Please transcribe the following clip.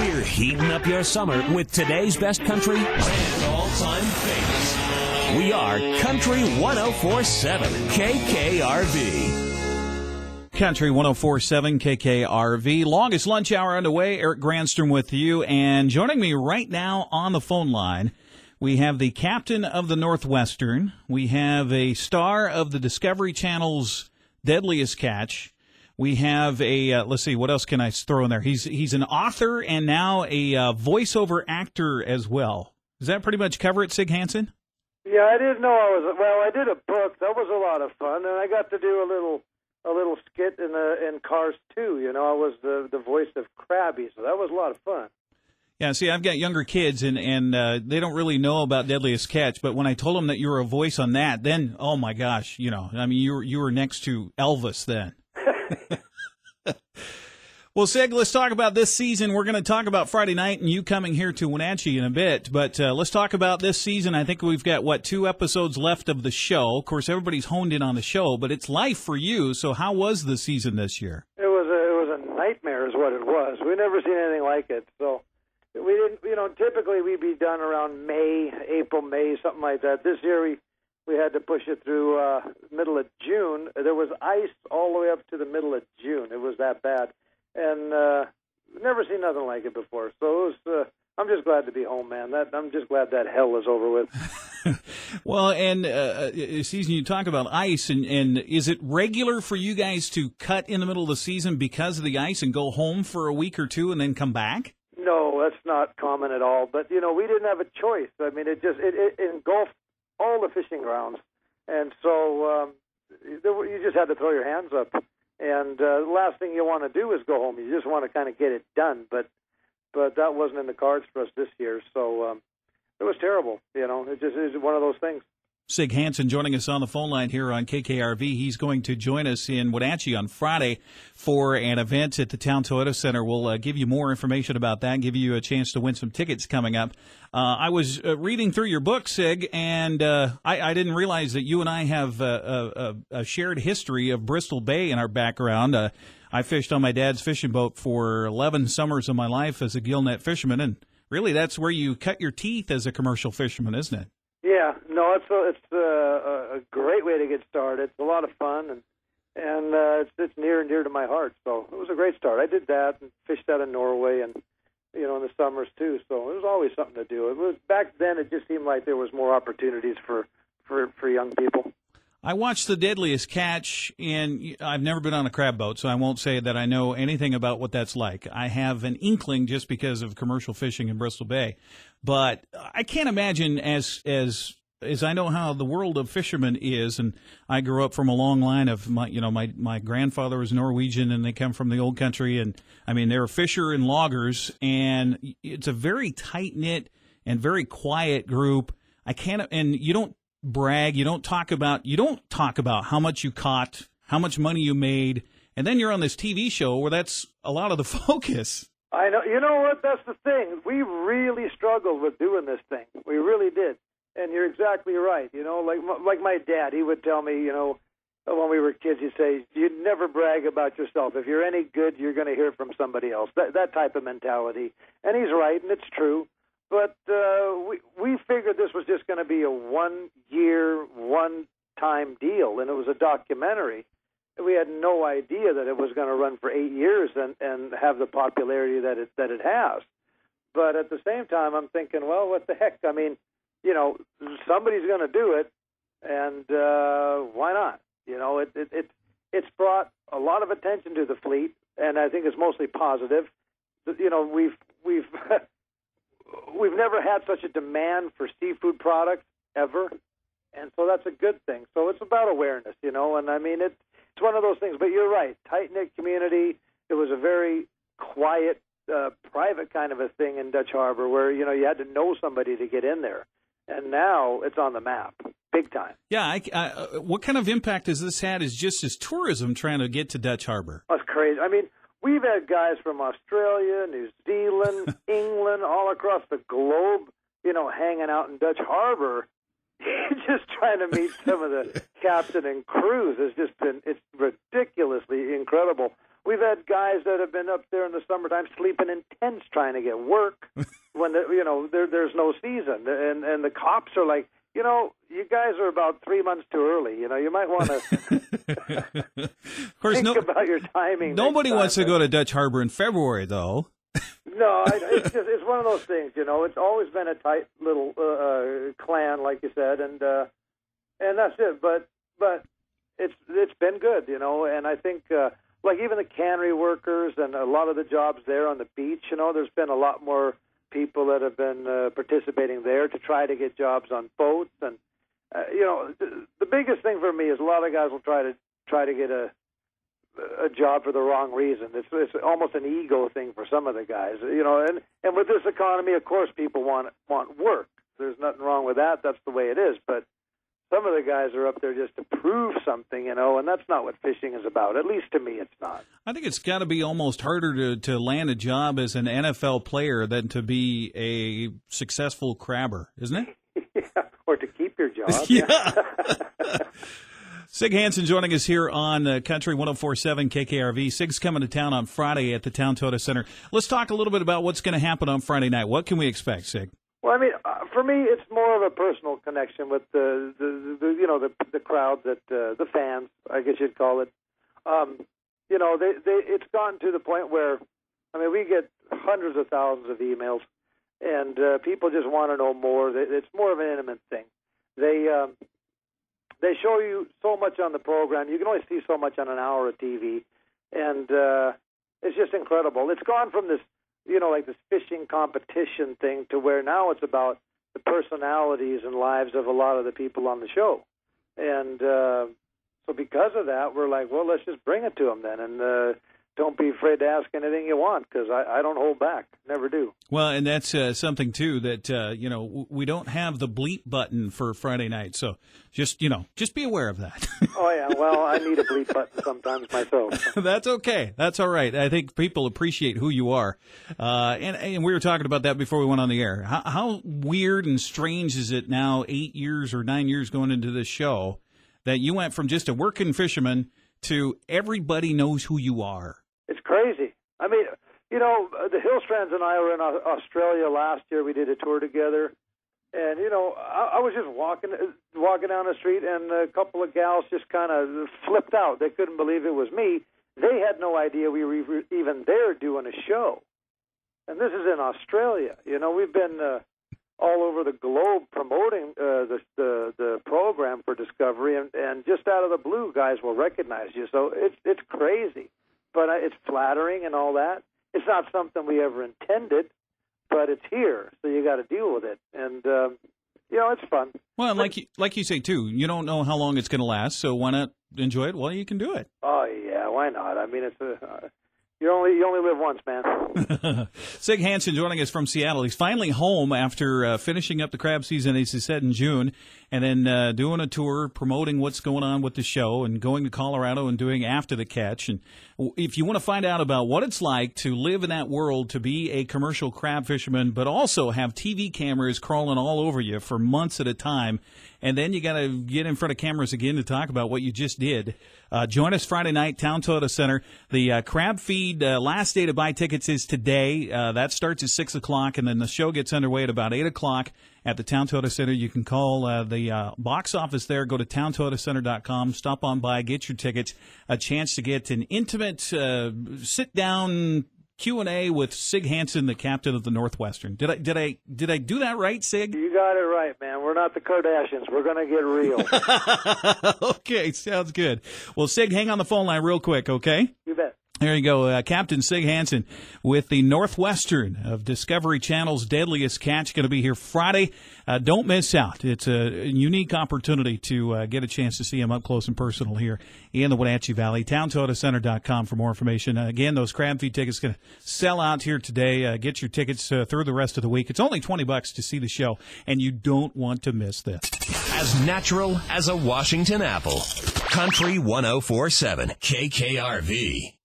We're heating up your summer with today's best country and all-time favorites. We are Country 104.7 KKRV. Country 104.7 KKRV. Longest lunch hour underway. Eric Granstrom with you. And joining me right now on the phone line, we have the captain of the Northwestern. We have a star of the Discovery Channel's Deadliest Catch. We have a, let's see, what else can I throw in there? He's an author and now a voiceover actor as well. Does that pretty much cover it, Sig Hansen? Yeah, I didn't know I did a book. That was a lot of fun, and I got to do a little skit in Cars 2. You know, I was the voice of Krabby, so that was a lot of fun. Yeah, see, I've got younger kids, and they don't really know about Deadliest Catch, but when I told them that you were a voice on that, then, oh my gosh, you know, I mean, you were next to Elvis then. Well, Sig, let's talk about this season. We're going to talk about Friday night and you coming here to Wenatchee in a bit, but let's talk about this season. I think we've got, 2 episodes left of the show. Of course, everybody's honed in on the show, but it's life for you. So how was the season this year? It was a nightmare is what it was. We've never seen anything like it. So we didn't, you know, typically we'd be done around April, May, something like that. This year we had to push it through middle of June. There was ice all the way up to the middle of June. It was that bad. And never seen nothing like it before. So it was, I'm just glad to be home, man. I'm just glad that hell is over with. Well, and season, you talk about ice, and is it regular for you guys to cut in the middle of the season because of the ice and go home for a week or two and then come back? No, that's not common at all. But, you know, we didn't have a choice. I mean, it engulfed all the fishing grounds. And so you just had to throw your hands up. And the last thing you want to do is go home. You just want to kind of get it done. But that wasn't in the cards for us this year. So it was terrible. You know, it is one of those things. Sig Hansen joining us on the phone line here on KKRV. He's going to join us in Wenatchee on Friday for an event at the Town Toyota Center. We'll give you more information about that, give you a chance to win some tickets coming up. I was reading through your book, Sig, and I didn't realize that you and I have a shared history of Bristol Bay in our background. I fished on my dad's fishing boat for 11 summers of my life as a gillnet fisherman, and really that's where you cut your teeth as a commercial fisherman, isn't it? Yeah, no, it's a great way to get started. It's a lot of fun, and it's near and dear to my heart. So it was a great start. I did that and fished out in Norway, and you know, in the summers too. So it was always something to do. It was back then. It just seemed like there was more opportunities for young people. I watched the Deadliest Catch, and I've never been on a crab boat, so I won't say that I know anything about what that's like. I have an inkling just because of commercial fishing in Bristol Bay, but I can't imagine as I know how the world of fishermen is, and I grew up from a long line of my grandfather was Norwegian, and they come from the old country, and I mean they're fisher and loggers, and it's a very tight knit and very quiet group. And you don't brag. You don't talk about how much you caught, how much money you made, and then you're on this TV show where that's a lot of the focus. I know. You know what? That's the thing. We really struggled with doing this thing. We really did. And you're exactly right. You know, like my dad, he would tell me, you know, when we were kids, he'd say, "You'd never brag about yourself. If you're any good, you're going to hear it from somebody else." That type of mentality. And he's right, and it's true. But we figured this was just going to be a one-year, one-time deal, and it was a documentary. We had no idea that it was going to run for 8 years and have the popularity that it has. But at the same time, I'm thinking, well, what the heck? I mean, you know, somebody's going to do it, and why not? You know, it's brought a lot of attention to the fleet, and I think it's mostly positive. You know, we've never had such a demand for seafood products ever, and so that's a good thing. So it's about awareness, you know, and I mean, it's one of those things. But you're right, tight-knit community. It was a very quiet, private kind of a thing in Dutch Harbor where, you know, you had to know somebody to get in there. And now it's on the map, big time. Yeah, what kind of impact has this had as tourism trying to get to Dutch Harbor? That's crazy. I mean, we've had guys from Australia, New Zealand, England, all across the globe, you know, hanging out in Dutch Harbor, just trying to meet some of the captain and crews. It's ridiculously incredible. we've had guys that have been up there in the summertime sleeping in tents trying to get work when there's no season, and the cops are like, you guys are about 3 months too early. You might want to of course, think about your timing. Nobody wants to go to Dutch Harbor in February, though. No, it's one of those things. It's always been a tight little clan, like you said, and that's it. But it's been good, and I think like even the cannery workers and a lot of the jobs there on the beach, there's been a lot more people that have been participating there to try to get jobs on boats, and the biggest thing for me is a lot of guys will try to get a job for the wrong reason. It's almost an ego thing for some of the guys, and with this economy, of course, people want work. There's nothing wrong with that. That's the way it is, but some of the guys are up there just to prove something, and that's not what fishing is about. At least to me, it's not. I think it's got to be almost harder to land a job as an NFL player than to be a successful crabber, isn't it? Yeah, or to keep your job. Yeah. Sig Hansen joining us here on Country 104.7 KKRV. Sig's coming to town on Friday at the Town Toyota Center. Let's talk a little bit about what's going to happen on Friday night. What can we expect, Sig? Well, I mean, for me, it's more of a personal connection with the crowd, that the fans, I guess you'd call it. It's gotten to the point where, I mean, we get hundreds of thousands of emails, and people just want to know more. It's more of an intimate thing. They show you so much on the program. You can only see so much on an hour of TV, and it's just incredible. It's gone from this, like this fishing competition thing to where now it's about the personalities and lives of a lot of the people on the show. And so because of that, we're like, well, let's just bring it to them then, and don't be afraid to ask anything you want, because I don't hold back. Never do. Well, and that's something, too, that, we don't have the bleep button for Friday night. So just be aware of that. Oh, yeah. Well, I need a bleep button sometimes myself. That's okay. That's all right. I think people appreciate who you are. And we were talking about that before we went on the air. How weird and strange is it now, 8 years or 9 years going into this show, that you went from just a working fisherman to everybody knows who you are? It's crazy. I mean, the Hillstrands and I were in Australia last year. We did a tour together, and I was just walking down the street, and a couple of gals just kind of flipped out. They couldn't believe it was me. They had no idea we were even there doing a show, and this is in Australia. We've been all over the globe promoting the program for Discovery, and just out of the blue, guys will recognize you. So it's crazy, but it's flattering and all that. It's not something we ever intended, but it's here, so you got to deal with it, and it's fun. Well, like you say too, you don't know how long it's going to last, so why not enjoy it while you can do it? Oh yeah, why not? I mean, you only live once, man. Sig Hansen joining us from Seattle. He's finally home after finishing up the crab season, as he said, in June, and then doing a tour, promoting what's going on with the show, and going to Colorado and doing After the Catch. And if you want to find out about what it's like to live in that world, to be a commercial crab fisherman, but also have TV cameras crawling all over you for months at a time, and then you got to get in front of cameras again to talk about what you just did. Join us Friday night, Town Toyota Center. The crab feed last day to buy tickets is today. That starts at 6 o'clock, and then the show gets underway at about 8 o'clock at the Town Toyota Center. You can call the box office there. Go to towntoyotacenter.com. Stop on by, get your tickets. A chance to get an intimate sit-down Q&A with Sig Hansen, the captain of the Northwestern. Did I do that right, Sig? You got it right, man. We're not the Kardashians. We're going to get real. Okay, sounds good. Well, Sig, hang on the phone line real quick, okay? You bet. There you go. Captain Sig Hansen with the Northwestern of Discovery Channel's Deadliest Catch. Going to be here Friday. Don't miss out. It's a unique opportunity to get a chance to see him up close and personal here in the Wenatchee Valley. TownToyotaCenter.com for more information. Again, those crab feed tickets going to sell out here today. Get your tickets through the rest of the week. It's only $20 to see the show, and you don't want to miss this. As natural as a Washington apple. Country 104.7 KKRV.